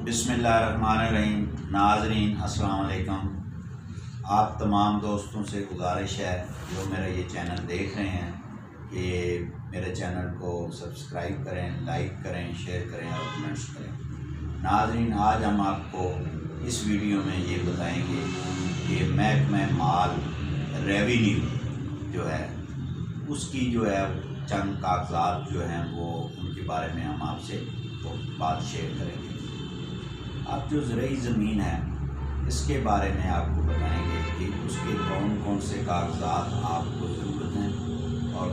بسم اللہ الرحمن الرحیم۔ ناظرین السلام علیکم۔ آپ تمام دوستوں سے گزارش ہے جو میرا یہ چینل دیکھ رہے ہیں کہ میرے چینل کو سبسکرائب کریں، لائک کریں، شیئر کریں اور کمنٹس کریں۔ ناظرین، آج ہم آپ کو اس ویڈیو میں یہ بتائیں گے کہ محکمہ مال ریونیو جو ہے اس کی جو ہے چند کاغذات جو ہیں وہ ان کے بارے میں ہم آپ سے بات شیئر کریں گے۔ اب جو زرعی زمین ہے اس کے بارے میں آپ کو بتائیں گے کہ اس کے کون کون سے کاغذات آپ کو ضرورت ہیں اور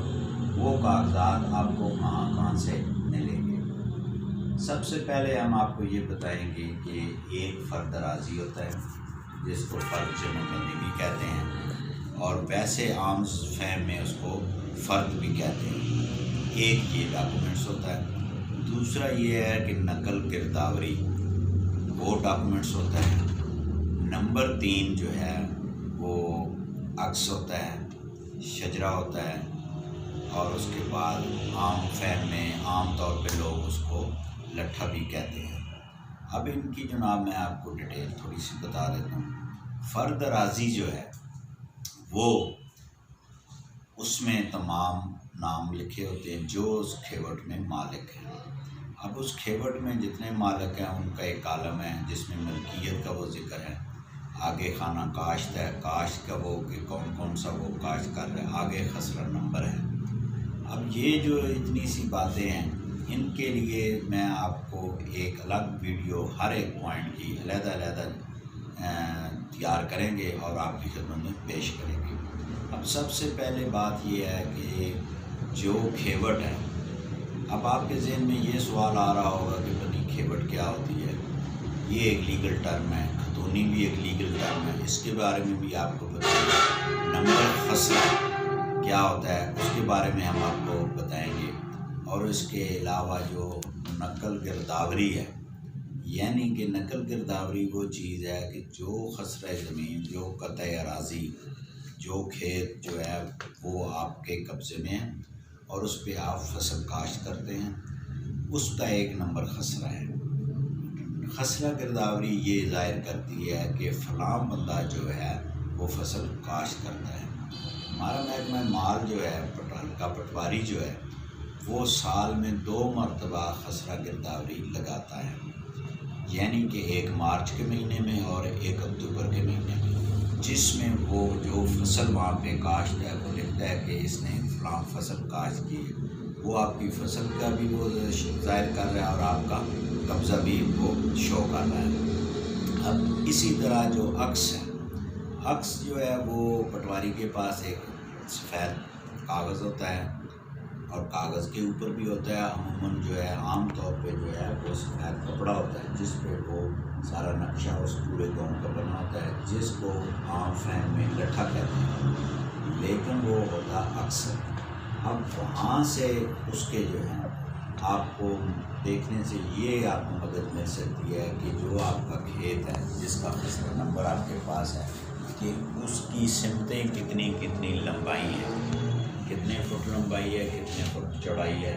وہ کاغذات آپ کو کہاں کہاں سے ملیں گے۔ سب سے پہلے ہم آپ کو یہ بتائیں گے کہ ایک فرد اراضی ہوتا ہے جس کو فرد جمع بندی بھی کہتے ہیں اور ویسے عام فہم میں اس کو فرد بھی کہتے ہیں۔ ایک یہ ڈاکومنٹس ہوتا ہے۔ دوسرا یہ ہے کہ نقل گرداوری، وہ ڈاکومنٹس ہوتا ہے۔ نمبر 3 جو ہے وہ عکس ہوتا ہے، شجرہ ہوتا ہے اور اس کے بعد عام فہم میں عام طور پہ لوگ اس کو لٹھا بھی کہتے ہیں۔ اب ان کی جناب میں آپ کو ڈیٹیل تھوڑی سی بتا دیتا ہوں۔ فرد اراضی جو ہے وہ اس میں تمام نام لکھے ہوتے ہیں جو اس کھیوٹ میں مالک ہیں۔ اب اس کھیوٹ میں جتنے مالک ہیں ان کا ایک کالم ہے جس میں ملکیت کا وہ ذکر ہے، آگے خانہ کاشت ہے، کاشت کا وہ کہ کون کون سا وہ کاشت کر رہا ہے، آگے خسرہ نمبر ہے۔ اب یہ جو اتنی سی باتیں ہیں ان کے لیے میں آپ کو ایک الگ ویڈیو ہر ایک پوائنٹ کی علیحدہ تیار کریں گے اور آپ کی خدمت میں پیش کریں گے۔ اب سب سے پہلے بات یہ ہے کہ جو کھیوٹ ہے، اب آپ کے ذہن میں یہ سوال آ رہا ہوگا کہ پتہ کھیوٹ کیا ہوتی ہے۔ یہ ایک لیگل ٹرم ہے، خطونی بھی ایک لیگل ٹرم ہے، اس کے بارے میں بھی آپ کو بتائیں گے۔ نمبر خسرہ کیا ہوتا ہے اس کے بارے میں ہم آپ کو بتائیں گے، اور اس کے علاوہ جو نقل گرداوری ہے، یعنی کہ نقل گرداوری وہ چیز ہے کہ جو خسرہ زمین، جو قطع اراضی، جو کھیت جو ہے وہ آپ کے قبضے میں ہے اور اس پہ آپ فصل کاشت کرتے ہیں، اس کا ایک نمبر خسرہ ہے۔ خسرہ گرداوری یہ ظاہر کرتی ہے کہ فلاں بندہ جو ہے وہ فصل کاشت کرتا ہے۔ ہمارا محکمہ مال جو ہے حلقہ پٹواری جو ہے وہ سال میں 2 مرتبہ خسرہ گرداوری لگاتا ہے، یعنی کہ ایک مارچ کے مہینے میں اور ایک اکتوبر کے مہینے میں، جس میں وہ جو فصل وہاں پہ کاشت ہے وہ لکھتا ہے کہ اس نے فلاں فصل کاشت کی ہے، وہ آپ کی فصل کا بھی وہ ظاہر کر رہا ہے اور آپ کا قبضہ بھی وہ شو کر رہا ہے۔ اب اسی طرح جو عکس ہے، عکس جو ہے وہ پٹواری کے پاس ایک سفید کاغذ ہوتا ہے اور کاغذ کے اوپر بھی ہوتا ہے، عموماً جو ہے عام طور پہ جو ہے وہ سفید کپڑا ہوتا ہے جس پہ وہ سارا نقشہ اس پورے گاؤں کا بنا ہوتا ہے، جس کو عام فہم میں لٹھا کہتے ہیں، لیکن وہ ہوتا عکس ہے۔ اب وہاں سے اس کے جو ہیں آپ کو دیکھنے سے یہ آپ کو مدد مل سکتی ہے کہ جو آپ کا کھیت ہے جس کا خسرہ نمبر آپ کے پاس ہے کہ اس کی سمتیں کتنی لمبائی ہیں، کتنے فٹ لمبائی ہے، کتنے فٹ چوڑائی ہے،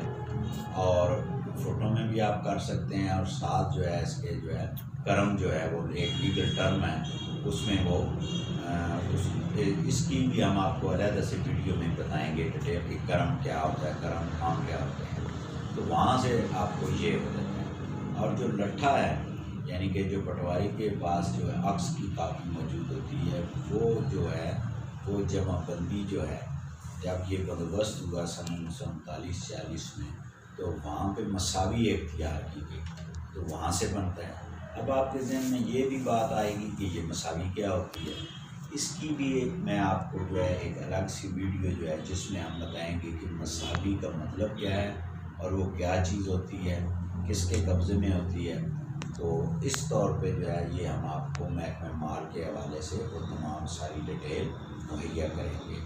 اور فٹوں میں بھی آپ کر سکتے ہیں، اور ساتھ جو ہے اس کے جو ہے کرم جو ہے وہ ایک لیگل ٹرم ہے، اس میں وہ اس کی بھی ہم آپ کو علیحدہ سے ویڈیو میں بتائیں گے ڈیٹیل کہ کرم کیا ہوتا ہے، کرم کام کیا ہوتا ہے، تو وہاں سے آپ کو یہ ہو جاتا ہے۔ اور جو لٹھا ہے یعنی کہ جو پٹواری کے پاس جو ہے عکس کی کاپی موجود ہوتی ہے، وہ جو ہے وہ جمع بندی جو ہے جب یہ بندوبست ہوا سن 1939-40 میں تو وہاں پہ مساوی اختیار کی گئی، تو وہاں سے بنتا ہے۔ اب آپ کے ذہن میں یہ بھی بات آئے گی کہ یہ مساوی کیا ہوتی ہے، اس کی بھی ایک میں آپ کو جو ہے ایک الگ سی ویڈیو جو ہے جس میں ہم بتائیں گے کہ مساوی کا مطلب کیا ہے اور وہ کیا چیز ہوتی ہے، کس کے قبضے میں ہوتی ہے، تو اس طور پہ جو ہے یہ ہم آپ کو محکمہ مال کے حوالے سے وہ تمام ساری ڈیٹیل مہیا کریں گے۔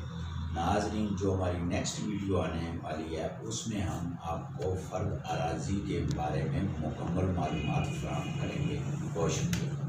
ناظرین، جو ہماری نیکسٹ ویڈیو آنے والی ہے اس میں ہم آپ کو فرد اراضی کے بارے میں مکمل معلومات فراہم کریں گے۔ بہت شکریہ۔